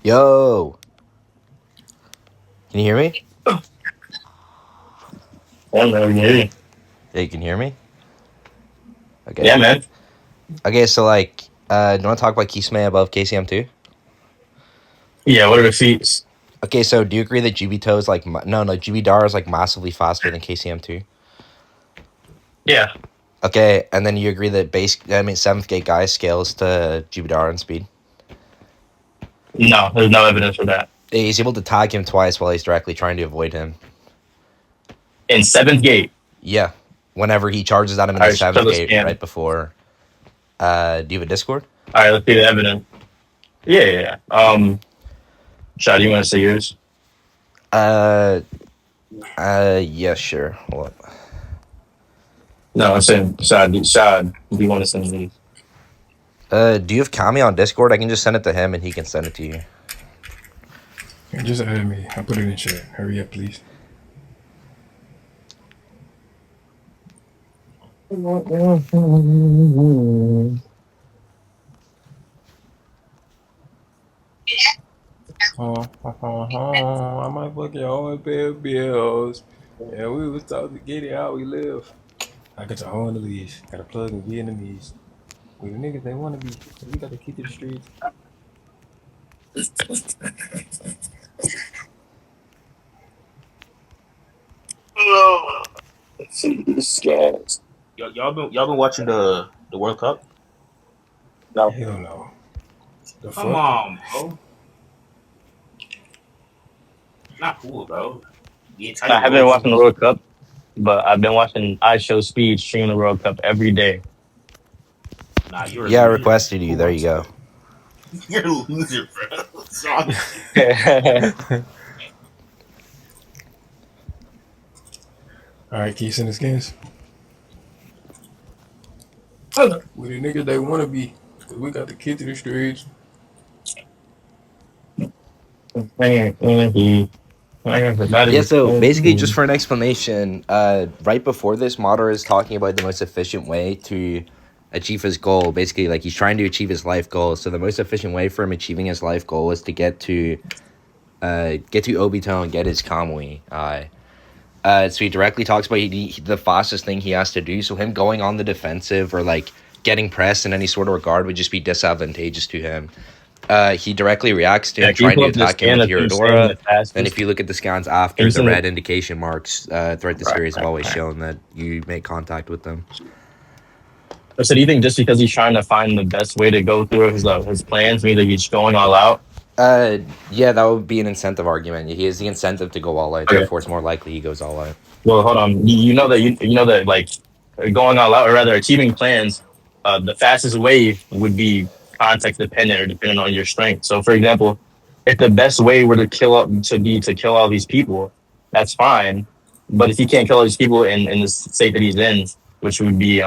Yo, can you hear me? Yeah, man. Yeah, Yeah, you can hear me. Okay. yeah, man. Okay, so do you want to talk about kisame above kcm2? Yeah, what are the feats? Okay, so do you agree that Jubito is no, Jubidar is like massively faster than kcm2? Yeah. Okay, and then you agree that seventh gate guy scales to Jubidar in speed. No, there's no evidence for that. He's able to tag him twice while he's directly trying to avoid him. In seventh gate. Yeah, whenever he charges at him in All the right, show seventh the gate scan. right before. Do you have a Discord? All right, let's see the evidence. Yeah, yeah, yeah. Shad, do you want to say yours? Uh, yeah, sure. Hold up. No, I'm saying Shad, do you want to send these? Do you have Kami on Discord? I can just send it to him and he can send it to you. Yeah, just add me. I'll put it in chat. Hurry up, please. I might fucking always pay bills. Yeah, we was taught to get it how we live. I got your own leash. Got a plug in Vietnamese. We the niggas they wanna be. We got to keep to the streets. Let's see these scans. Y'all been watching the World Cup? No, Hell no. The Come fuck? on, bro. Not cool, bro. The I entire haven't been world watching the sees. World Cup, but I've been watching I Show Speed stream the World Cup every day. Nah, you're a Yeah, I loser. requested you. Who There you watched go. that? You're a loser, bro. What's wrong with you? Alright, can you send the skins? We the niggas they wanna be. Cause we got the kid to the streets. Yeah, so basically, just for an explanation, right before this, Madara is talking about the most efficient way to achieve his goal. Basically, like he's trying to achieve his life goal. So the most efficient way for him achieving his life goal is to get to Obito and get his Kamui. So he directly talks about the fastest thing he has to do. So him going on the defensive or like getting pressed in any sort of regard would just be disadvantageous to him. He directly reacts to Yeah, him can you trying pull to up the attack him scan with of him saying Hirodora. the Then if fastest? you look at the scans Can after, you the send it? red indication marks throughout the Right, series have right, always right. shown that you make contact with them. So do you think just because he's trying to find the best way to go through his plans means that he's going all out? Uh, yeah, that would be an incentive argument. He has the incentive to go all out, Okay. therefore it's more likely he goes all out. Well, hold on. You know that you know that like going all out, or rather achieving plans, the fastest way would be context dependent or dependent on your strength. So, for example, if the best way were to to kill all these people, that's fine. But if he can't kill all these people in the state that he's in, which would be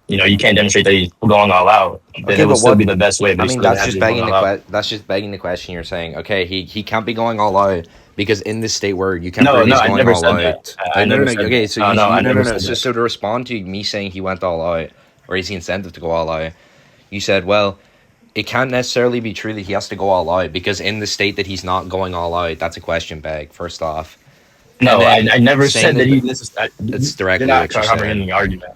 you can't demonstrate that he's going all out, then Okay, it would but still be what? the best way. But I he mean, still doesn't have to be going all out. that's just begging the question. You're saying, okay, he can't be going all out because in this state where you can't No, prove no, he's I going never all said that. out. I No, no, never no. said Okay, that. so No, no, I no, no, never no. said So that. to respond to me saying he went all out or he's the incentive to go all out, you said, well, it can't necessarily be true that he has to go all out because in the state that he's not going all out, that's a question bag. First off, and No, I then never saying said that that he. This is that's you're directly not what you're saying. comprehending the argument.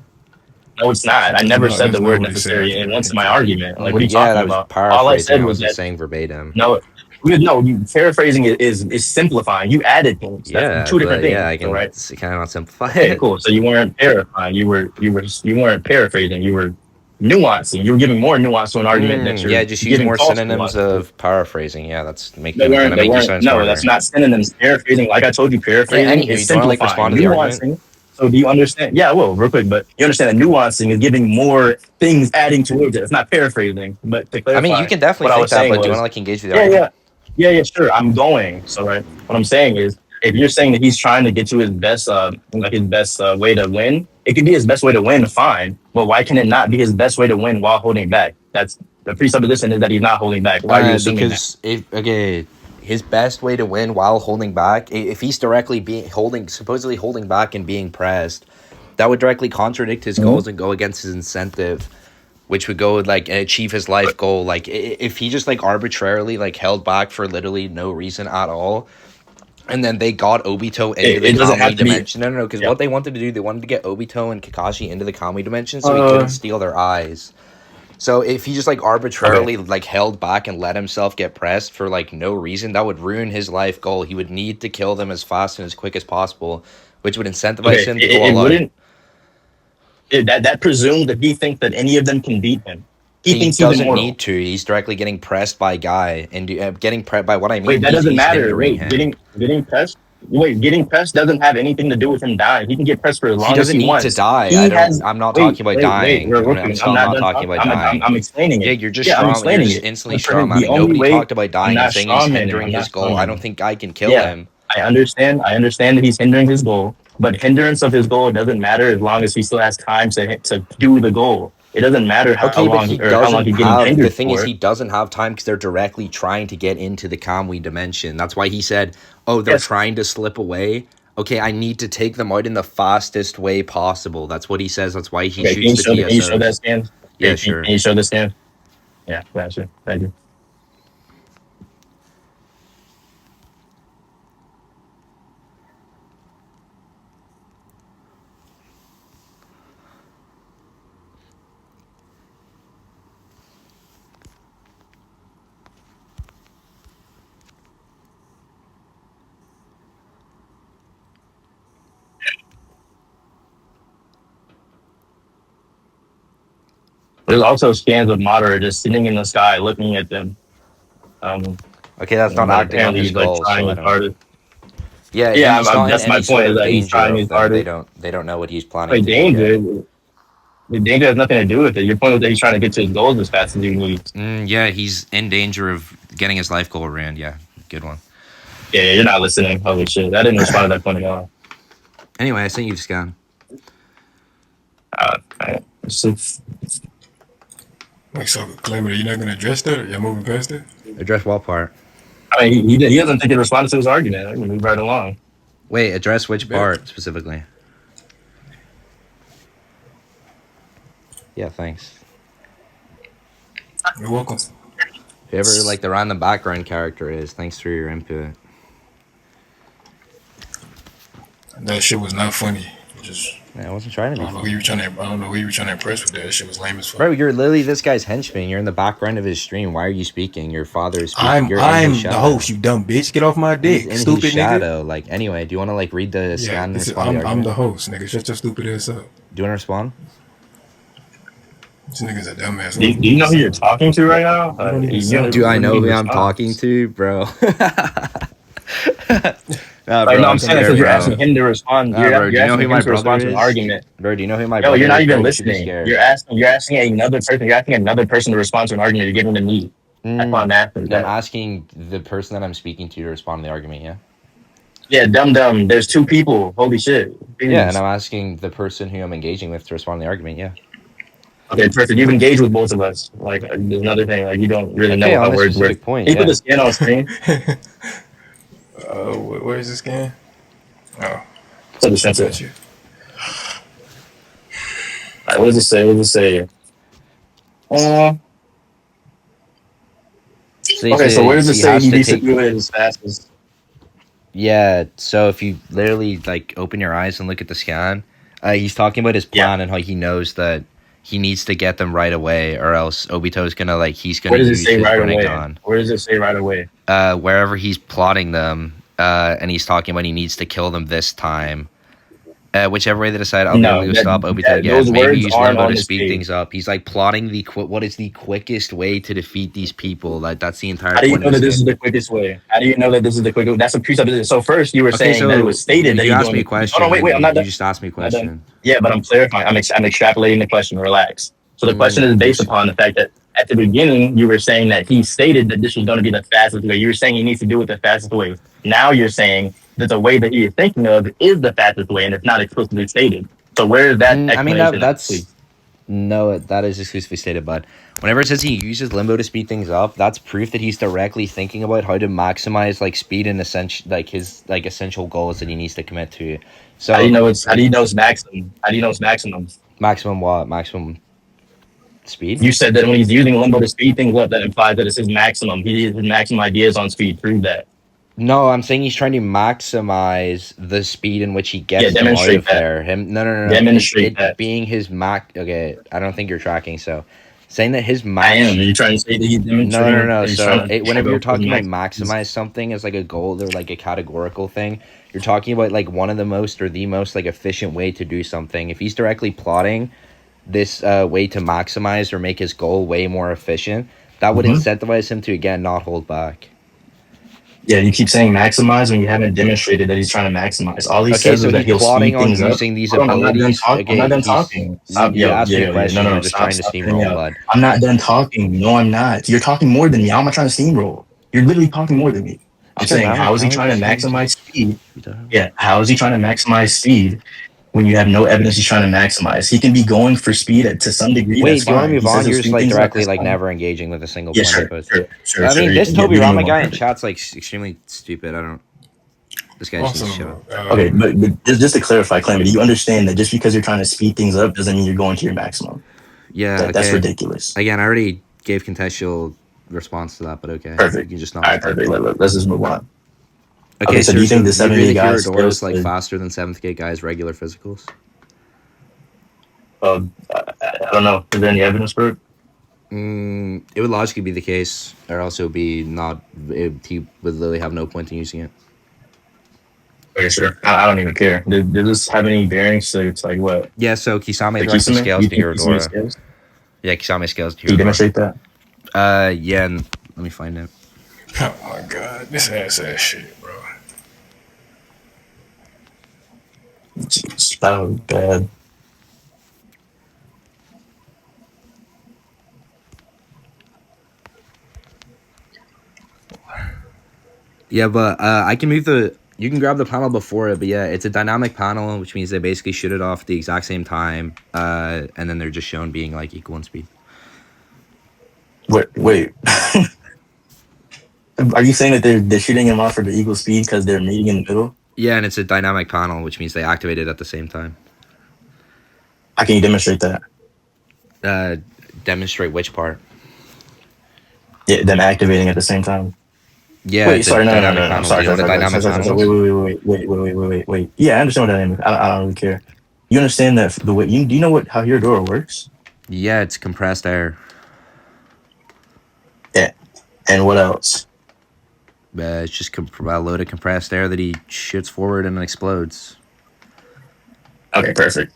No, it's not. I never No, said that's the not word what he said. necessary and went to my Actually, argument. Like, what are you Yeah, talking that was about? All I paraphrasing. said I was wasn't that saying verbatim. no, paraphrasing is simplifying. You added things. That's Yeah, two different but yeah, things. I All can right. kind of not simplify Okay, it. cool. So you weren't paraphrasing. You weren't paraphrasing. You were nuancing. You were giving more nuance to an argument that Yeah, you're just use giving more false synonyms nuance to. of paraphrasing. Yeah, that's They weren't. gonna They make you weren't. sound No, that's smarter. not synonyms. Paraphrasing, like I told you, Yeah. paraphrasing Anywho, is do you want to respond simplifying, to the argument? nuancing. So do you understand? Yeah, I will real quick. But you understand that nuancing is giving more things, adding towards it. It's not paraphrasing. But to I mean, you clarify, can definitely what I think was that, saying but do you want to was, engage with the yeah, argument? yeah, yeah, yeah. Sure, I'm going. So right, what I'm saying is, if you're saying that he's trying to get to his best, his best way to win, it could be his best way to win. Fine, but why can it not be his best way to win while holding back? That's the presupposition is that he's not holding back. Why are you assuming that? Because if okay, his best way to win while holding back, if he's directly being holding, supposedly holding back and being pressed, that would directly contradict his Mhm. goals and go against his incentive which would go like achieve his life goal. Like if he just like arbitrarily like held back for literally no reason at all, and then they got Obito into the It doesn't Kami have to be. dimension. No, because Yeah. what they wanted to do, they wanted to get Obito and Kakashi into the Kami dimension so he couldn't steal their eyes. So if he just like arbitrarily like held back and let himself get pressed for like no reason, that would ruin his life goal. He would need to kill them as fast and as quick as possible, which would incentivize him to go It all out. wouldn't. That presumes that he thinks that any of them can beat him. He thinks he's doesn't immortal. need to. He's directly getting pressed by Guy and getting pressed by what I mean. Wait, that doesn't he's matter. hindering Wait, him. getting pressed. Wait, getting pressed doesn't have anything to do with him dying. He can get pressed for as long He as doesn't he need wants. to die. I'm not talking about dying. I'm not talking about dying. I'm explaining it. Yeah, you're just I'm strong. You're explaining just it. instantly The only strong. Nobody way- talked about dying I'm and not saying he's strong-manning. hindering I'm his not goal. I strong-manning. don't think Guy can kill Yeah. him. I understand that he's hindering his goal, but hindrance of his goal doesn't matter as long as he still has time to do the goal. It doesn't matter how long he's getting hindered the thing for. is, he doesn't have time because they're directly trying to get into the Kamui dimension. That's why he said, "Oh, they're trying to slip away. Okay, I need to take them out in the fastest way possible." That's what he says. That's why he shoots the TSOs. Can you show that scan? Yeah, sure. Can you show the scan? Yeah, gotcha. Thank you. There's also scans of Madara just sitting in the sky looking at them. Okay, that's not acting on his goal. Trying his hardest. Yeah, Yeah, he's not that's in my any sort point. of Is that he's danger trying of his them. hardest. They don't know what he's planning Wait, to do yet. danger. The danger has nothing to do with it. Your point was that he's trying to get to his goals as fast as he needs. Yeah, he's in danger of getting his life goal ruined. Yeah, good one. Yeah, you're not listening. Holy shit. I didn't respond to that point at all. Anyway, I sent you the scan. Wait, so Clement, you're not gonna address that, or you're moving past it? Address what part? I mean, he doesn't think it responded to his argument. I can move right along. Wait, address which part specifically? Yeah, thanks. You're welcome. Whoever like the random background character is, thanks for your input. That shit was not funny. Just I wasn't trying to I be don't know funny. who you were trying to. I don't know who you were trying to impress with that. That shit was lame as fuck. Bro, you're literally this guy's henchman. You're in the background of his stream. Why are you speaking? Your father is speaking. I'm You're the host. You dumb bitch. Get off my dick, in stupid his nigga. shadow. Like anyway, do you want to like read the scan and respond? To the I'm the argument? host, nigga. Shut your stupid ass up. Do you want to respond? This nigga's a dumbass. Do you know who you're talking to right now? Do I know who I'm talking to, bro? Nah, bro, no, I'm saying because you're asking him to respond. Nah, bro, do you know who my brother to is? an argument. Bro, do you know who my No, brother is? you're not even Bro, you should be listening. scared. You're asking another person. You're asking another person to respond to an argument. You're giving them me. That's why I'm asking. I'm asking the person that I'm speaking to respond to the argument, yeah? Yeah, dumb. There's two people. Holy shit. Jeez. Yeah, and I'm asking the person who I'm engaging with to respond to the argument, yeah. Okay, perfect. You've engaged with both of us. Like, there's another thing. Like, you don't really know how words work. Point, Can you put the scan on screen? Where is this scan? Oh, So the sensor. got you. Alright, what does it say? Okay, so where does it say he needs to do it as fast as? Yeah, so if you literally like open your eyes and look at the scan, he's talking about his plan and how he knows that he needs to get them right away, or else Obito's gonna he's gonna use his running gun. Where does it say right away? Wherever he's plotting them, and he's talking about he needs to kill them this time. Whichever way they decide, I'll literally stop Obito again. Maybe use Limbo to speed things up. He's like plotting what is the quickest way to defeat these people. Like that's the entire. How do you know that this is the quickest way? How do you know that this is the quickest? That's a presupposition. So first you were saying that it was stated that you asked me a question. Oh no, wait, I'm not done. You just asked me a question. Yeah, but I'm clarifying. I'm extrapolating the question. Relax. So the question is based upon the fact that at the beginning you were saying that he stated that this was going to be the fastest way. You were saying he needs to do it the fastest way. Now you're saying that the way that he is thinking of is the fastest way, and it's not explicitly stated. So where is that? I mean, that is exclusively stated. But whenever it says he uses Limbo to speed things up, that's proof that he's directly thinking about how to maximize speed and his essential goals that he needs to commit to. So how do you know it's maximum? How do you know it's maximum? Maximum what? Maximum Speed? You said that when he's using limbo to speed things up, that implies that it's his maximum. His maximum ideas on speed. Prove that. No, I'm saying he's trying to maximize the speed in which he Yeah, gets them out demonstrate of that. there. No. Demonstrate It that. being his max. Okay, I don't think you're tracking. So, saying that his I am. max. Are you trying to say that he's No. demonstrating that he's So, trying to whenever you're go for the talking about max? maximize something as like a goal or like a categorical thing, you're talking about like one of the most or the most like efficient way to do something. If he's directly plotting this way to maximize or make his goal way more efficient, that would Mm-hmm. incentivize him to again not hold back. Yeah, you keep saying maximize when you haven't demonstrated that he's trying to maximize. All he Okay, says so is that he's he'll plotting speed on things up. using these Hold on, I'm not done abilities. talking. I'm not Okay, done he's talking. Stop, you yo, asked me a yeah. No, question. no, You're no. just Stop, trying to stop cutting me steamroll, out. bud. I'm not done talking. No, I'm not. You're talking more than me. How am I trying to steamroll? You're literally talking more than me. I'm Just saying, how is he dynamic trying to percentage. maximize speed? Yeah, how is he trying to maximize speed when you have no evidence he's trying to maximize? He can be going for speed to some degree. That's Wait, do you want to fine. move He says on? he'll You're just speed like things up. directly That's like fine. never engaging with a single Yeah, point I sure, put. sure, sure, I sure. mean, this We Toby can Rama move on. guy in Perfect. chat's like extremely stupid. I don't. This guy just needs to shut Awesome. up. Okay, but just to clarify, Calamity, you understand that just because you're trying to speed things up doesn't mean you're going to your maximum. Yeah. That's Okay. ridiculous. Again, I already gave contextual response to that, but okay, you Perfect. can just not All right, respond perfect. to it. Let's just move on. Okay, Okay, so do sure. you think So the do you agree 78 that guys Hirodora scales is like to? faster than seventh gate guys' regular physicals? I don't know. Is there any evidence for it? It would logically be the case, or else it would be not. He would literally have no point in using it. Okay, sure. I don't even care. Did this have any bearings to it's like what? Yeah, so Kisame The directly kisame? scales You to think kisame Hirodora. scales? Yeah, Kisame scales to Can you Hirodora. demonstrate that? Yeah, and let me find it. Oh my god, this ass shit, bro. Jeez, that was bad. Yeah, but I can move the. You can grab the panel before it, but yeah, it's a dynamic panel, which means they basically shoot it off at the exact same time, and then they're just shown being like equal in speed. Wait. Are you saying that they're shooting him off for the equal speed because they're meeting in the middle? Yeah, and it's a dynamic panel, which means they activate it at the same time. How can you demonstrate that? Uh, Demonstrate which part? Yeah, them activating at the same time. Yeah, Wait, it's a sorry, dynamic no. panel. Do Sorry, you know sorry, what a sorry, sorry, dynamic sorry, sorry, panel sorry. is? Wait. Yeah, I understand what that is. I don't really care. You understand that the way you do you know what how your door works? Yeah, it's compressed air. Yeah. And what else? It's just a load of compressed air that he shoots forward and explodes. Okay, perfect.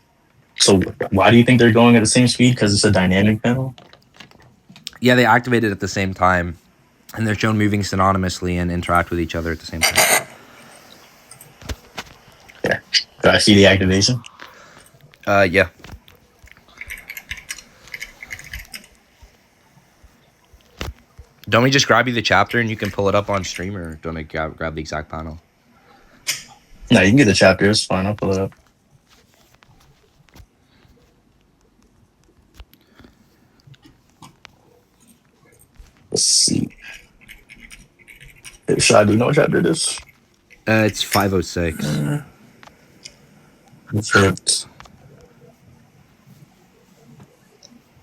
So why do you think they're going at the same speed? Because it's a dynamic panel? Yeah, they activate it at the same time, and they're shown moving synonymously and interact with each other at the same time. Yeah. Do I see the activation? Yeah. Don't we just grab you the chapter and you can pull it up on stream, or don't I grab the exact panel? No, you can get the chapter. It's fine. I'll pull it up. Let's see. Hey, Shad, do you know what chapter it is? It's 506. Perfect.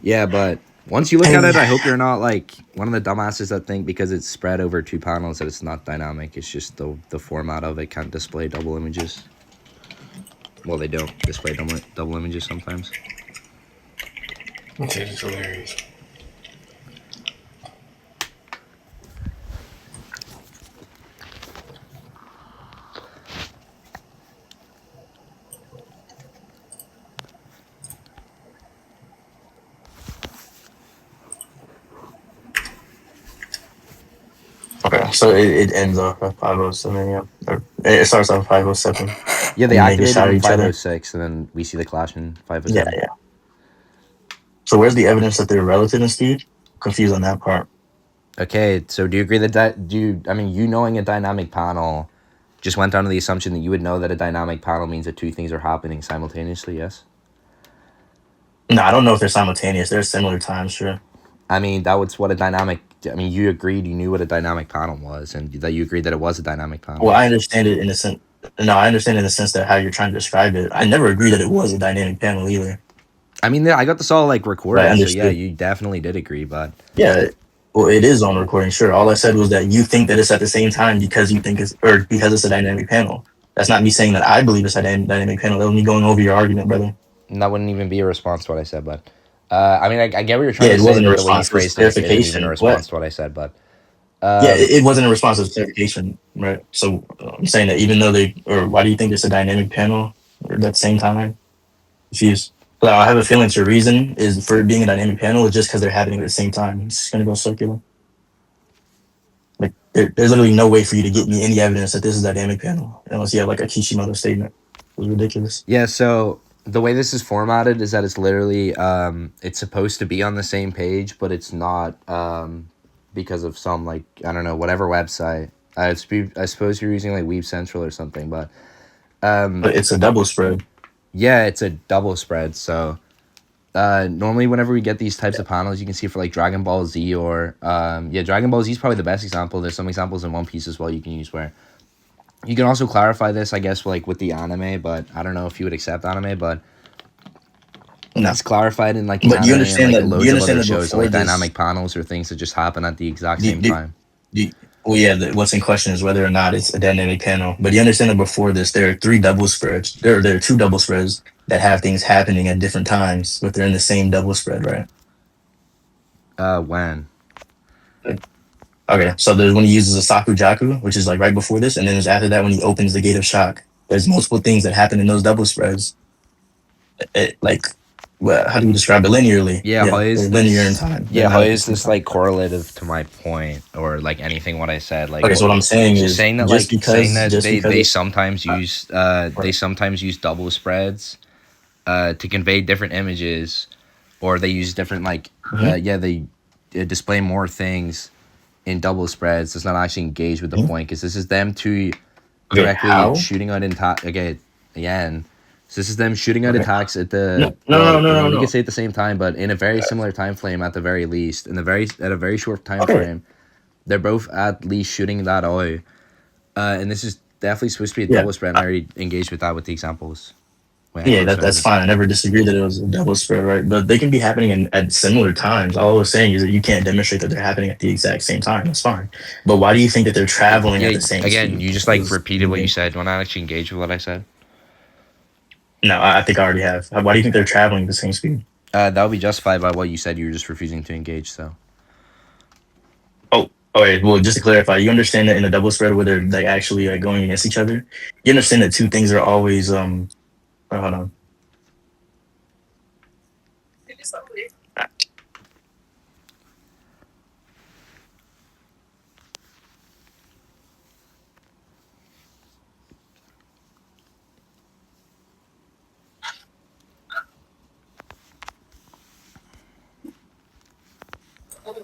Yeah, but once you look at Hey. it, I hope you're not like one of the dumbasses that think because it's spread over two panels that it's not dynamic. It's just the format of it can't display double images. Well, they don't display double images sometimes. Okay, it's hilarious. Okay, so it ends off at 507, yeah. Or it starts on 507. Yeah, they And they get activated shot at in each other. 506, and then we see the clash in Yeah, 507. yeah. So where's the evidence that they're relative in speed? Confused on that part. Okay, so do you agree that I mean, you knowing a dynamic panel just went down to the assumption that you would know that a dynamic panel means that two things are happening simultaneously, yes? No, I don't know if they're simultaneous. They're similar times, sure. I mean, that was what a dynamic. I mean, you agreed you knew what a dynamic panel was, and that you agreed that it was a dynamic panel. Well, I understand it in the sense. No, I understand in the sense that how you're trying to describe it. I never agreed that it was a dynamic panel either. I mean, I got this all like But I recorded, so yeah, understood. you definitely did agree, but Yeah. Well, it is on recording. Sure. All I said was that you think that it's at the same time because you think it's or because it's a dynamic panel. That's not me saying that I believe it's a dynamic panel. That was me going over your argument, brother. that wouldn't even be a response to what I said. But I mean, I get what you're Yeah, trying to it say, wasn't a but the way you response. It was phrased it isn't even a clarification. What? response to what I said. But Yeah, um, it wasn't a response. It was clarification, right? So I'm saying that even though they, or why do you think it's a dynamic panel or at the same time? Confused. But I have a feeling your reason is for it being a dynamic panel is just because they're happening at the same time. It's just gonna go circular. Like there's literally no way for you to get me any evidence that this is a dynamic panel unless you have like a kcm2 statement. It was ridiculous. yeah, so the way this is formatted is that it's literally it's supposed to be on the same page, but it's not because of some like I don't know whatever website. I suppose you're using like Weeb Central or something, but But it's a double spread. yeah, it's a double spread. So normally whenever we get these types of panels, you can see for like Dragon Ball Z or yeah, Dragon Ball Z is probably the best example. There's some examples in One Piece as well you can use where you can also clarify this, I guess, like with the anime, but I don't know if you would accept anime, but No, it's clarified in like the but do you anime and understand like that? Do you loads of understand other that shows, before like this? dynamic panels or things that just happen at the exact Do, same do, time. well, yeah. What's in question is whether or not it's a dynamic panel. But you understand that before this, there are three double spreads. There are two double spreads that have things happening at different times, but they're in the same double spread, right? When? Okay, so there's when he uses a Sakujaku, which is like right before this, and then there's after that when he opens the gate of shock. There's multiple things that happen in those double spreads. Like, well, how do you describe it? Linearly, Yeah, how yeah, is they're linear in this? time. They're Yeah, how not at the is same this time. like correlative to my point or like anything what I said? Like Okay, so what? what I'm saying Just is saying that just like saying because that just because they it, sometimes uh, use right. double spreads to convey different images, or they use different like Mhm, yeah they display more things in double spreads does not actually engage with the mhm. point because this is them two Okay, directly how? shooting out again. So this is them shooting out Okay, attacks at no, the no, no, well, no, I no, mean we could no. say at the same time, but in a very similar time frame at the very least. In the very at a very short time Okay, frame, they're both at least shooting that out. And this is definitely supposed to be a yeah. double spread. And I already engaged with that with the examples when I Yeah, first that's started. fine. I never disagreed that it was a double spread, right? But they can be happening at similar times. All I was saying is that you can't demonstrate that they're happening at the exact same time. That's fine. But why do you think that they're traveling at Yeah, the same again, speed? you just like Is repeated what you said. Do you want to actually engage with what I said? no, I think I already have. Why do you think they're traveling at the same speed? That would be justified by what you said. You were just refusing to engage. So Oh, okay. Well, just to clarify, you understand that in a double spread where they're like actually like going against each other, you understand that two things are always hold on.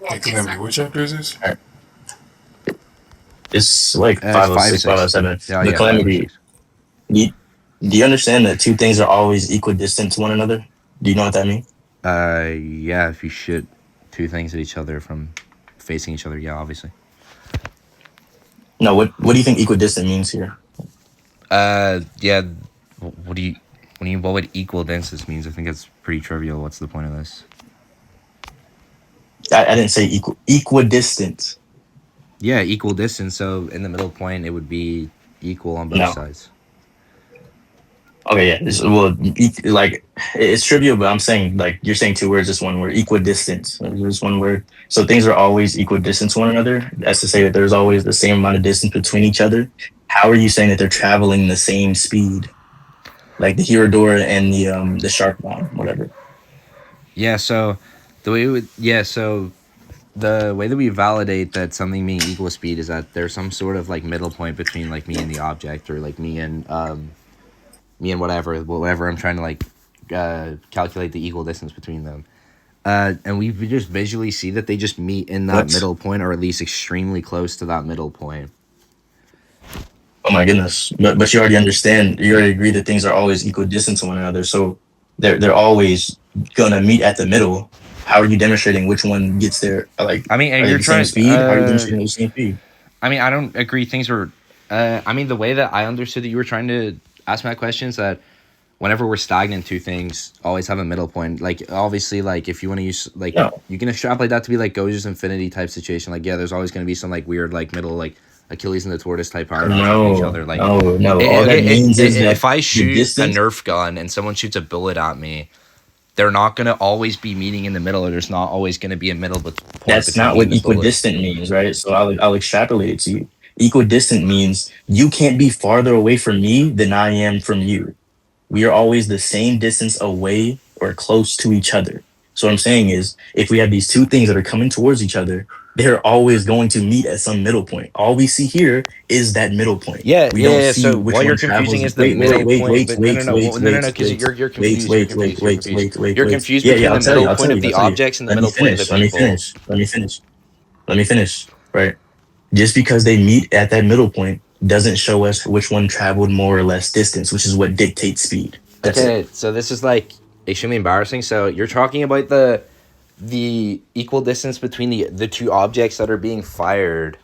Hey, Calamity, what chapter is this? All right. It's like it's 506, 506. 507. Yeah, The yeah, five or calamity. six. You, do you understand that two things are always equidistant to one another? Do you know what that means? Yeah, if you shoot two things at each other from facing each other, yeah, obviously. No, what do you think equidistant means here? Yeah. What would equal distance means? I think it's pretty trivial. What's the point of this? I didn't say equidistant. Yeah, equal distance. So in the middle point, it would be equal on both No. sides. Okay, yeah. Well, like it's trivial, but I'm saying like you're saying two words, just one word. Equidistant, just one word. So things are always equidistant to one another. That's to say that there's always the same amount of distance between each other. How are you saying that they're traveling the same speed? Like the Hirodora and the Shark Bomb, whatever. Yeah. So the way so the way that we validate that something being equal speed is that there's some sort of like middle point between like me and the object or like me and whatever I'm trying to like calculate the equal distance between them. And we just visually see that they just meet in that What? middle point or at least extremely close to that middle point. Oh my goodness! But you already understand. You already agree that things are always equidistant to one another. So they're always gonna meet at the middle. How are you demonstrating which one gets there? Like, I mean, are and they you're the same trying. speed? How are you demonstrating the same speed? I mean, I don't agree. Things are. I mean, the way that I understood that you were trying to ask my questions that whenever we're stagnant, two things always have a middle point. Like obviously, like if you want to use like No, you can extrapolate that to be like Gojo's infinity type situation. Like yeah, there's always going to be some like weird like middle like Achilles and the tortoise type power bouncing off each no, other. Like no, no. All that means is that if I the shoot a distance. Nerf gun and someone shoots a bullet at me, they're not going to always be meeting in the middle, or there's not always going to be a middle point That's between not me and what the bullet. equidistant means, right? So I'll extrapolate it to you. Equidistant means you can't be farther away from me than I am from you. We are always the same distance away or close to each other. So what I'm saying is, if we have these two things that are coming towards each other, they're always going to meet at some middle point. All we see here is that middle point. Yeah, We don't yeah. see So which what you're one confusing travels. is the middle point, but no, no, no, Wait, no, no, no, wait, because wait, you're wait, confused. You're wait, wait, confused. You're wait, confused. wait, wait, You're wait. confused Yeah, yeah, between I'll the tell you, middle I'll point tell of you, I'll the tell you. objects and the Let me middle point of the finish. Let me people. finish. Let me finish. Let me finish. Right. Just because they meet at that middle point doesn't show us which one traveled more or less distance, which is what dictates speed. That's it. Okay, so this is like extremely embarrassing. So you're talking about the equal distance between the two objects that are being fired,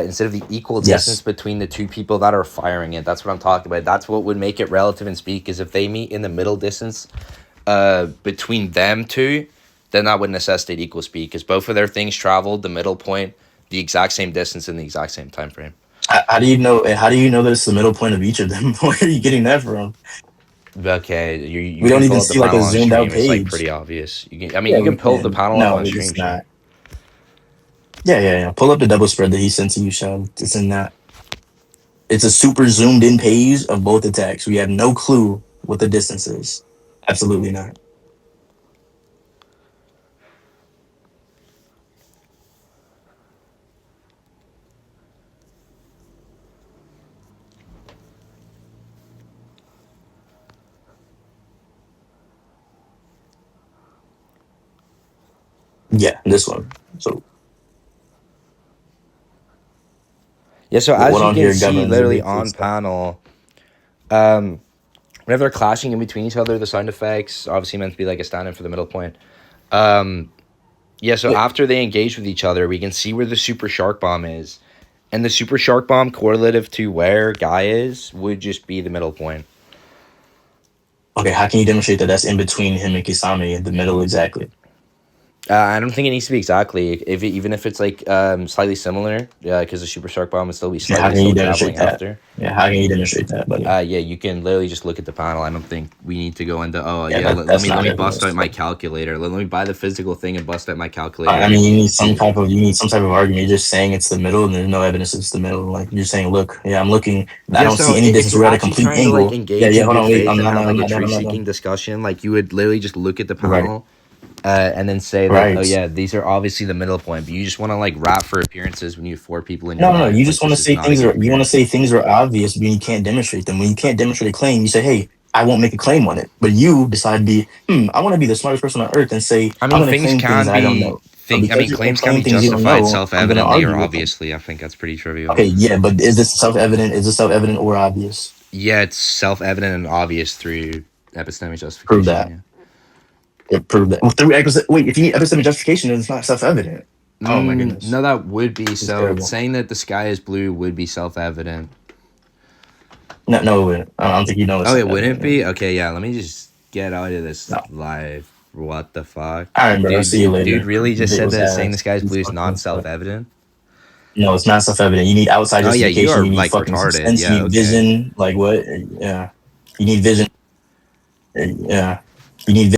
instead of the equal distance Yes. between the two people that are firing it. That's what I'm talking about. That's what would make it relative in speed. Because if they meet in the middle distance, between them two, then that would necessitate equal speed. Because both of their things traveled the middle point, the exact same distance in the exact same time frame. How do you know? How do you know that it's the middle point of each of them? Where are you getting that from? Okay, you We can don't pull even up the see like panel a on zoomed out stream. It's like page. pretty obvious. You can, I mean, Yeah, you we can pull the can. panel up No, on stream. it's Stream. not. Yeah, yeah, yeah. Pull up the double spread that he sent to you, Sean. It's in that. It's a super zoomed in page of both attacks. We have no clue what the distance is. Absolutely not. Yeah, this one. So Yeah, so what as you on can here see, governs the literally big on stuff? panel, whenever they're clashing in between each other, the sound effects obviously meant to be like a stand-in for the middle point. Um, yeah, so Yeah. after they engage with each other, we can see where the super shark bomb is, and the super shark bomb correlative to where Guy is would just be the middle point. Okay, how can you demonstrate that that's in between him and Kisame in the middle exactly? I don't think it needs to be exactly even if it's like slightly similar. Yeah, because the super shark bomb would still be Yeah, how slightly can you still demonstrate traveling that? after. Yeah, how can you demonstrate that, buddy? Yeah, you can literally just look at the panel. I don't think we need to go into Yeah, let that's me not bust out evidence. my calculator. Let me buy the physical thing and bust out my calculator I and mean, you need some type of argument. You're just saying it's the middle, and there's no evidence it's the middle. Like you're saying, look, yeah, I'm looking. I yeah. don't So see any if distance. you're We're at a actually complete trying to like angle. Yeah, engage yeah. in Hold good on, wait. faith and have like I'm a not done. truth I'm not done. seeking discussion, like you would literally just look at the Right, panel, and then say that oh right. yeah, these are obviously the middle point. But you just want to like rap for appearances when you have four people in your No, no, no. life. You Like just want this to is say not a things good are. You want to appearance. say things are obvious, but you can't demonstrate them. When you can't demonstrate a claim, you say, "Hey, I won't make a claim on it." But you decide to be, I want to be the smartest person on earth and say, I "I'm mean, going to things claim things can that I don't be know." But because you're going to claims can claim be things you don't justified know, I'm going to self-evidently or argue with them. obviously. I think that's pretty trivial. Okay, yeah, but is this self-evident? Is this self-evident or obvious? Yeah, it's self-evident and obvious through epistemic Prove justification. that. Yeah. Yeah, prove that. Well, wait, if you need epistemic justification, then it's not self-evident. Oh my goodness, No, that would be this is so. terrible. Saying that the sky is blue would be self-evident. No, no, it wouldn't. I don't think you know it's Oh, it wouldn't self-evident. be. Okay, yeah. Let me just get out of this No. live. What the fuck, All right, bro. I'll see you dude? later. Really just It said was that saying the ass. sky is It's blue is not fucking. self-evident. No, it's not self-evident. You need outside Oh yeah, you justification. are You need like fucking retarded. sense. Yeah. You need Okay. vision. Like what? Yeah. You need vision. Yeah. You need.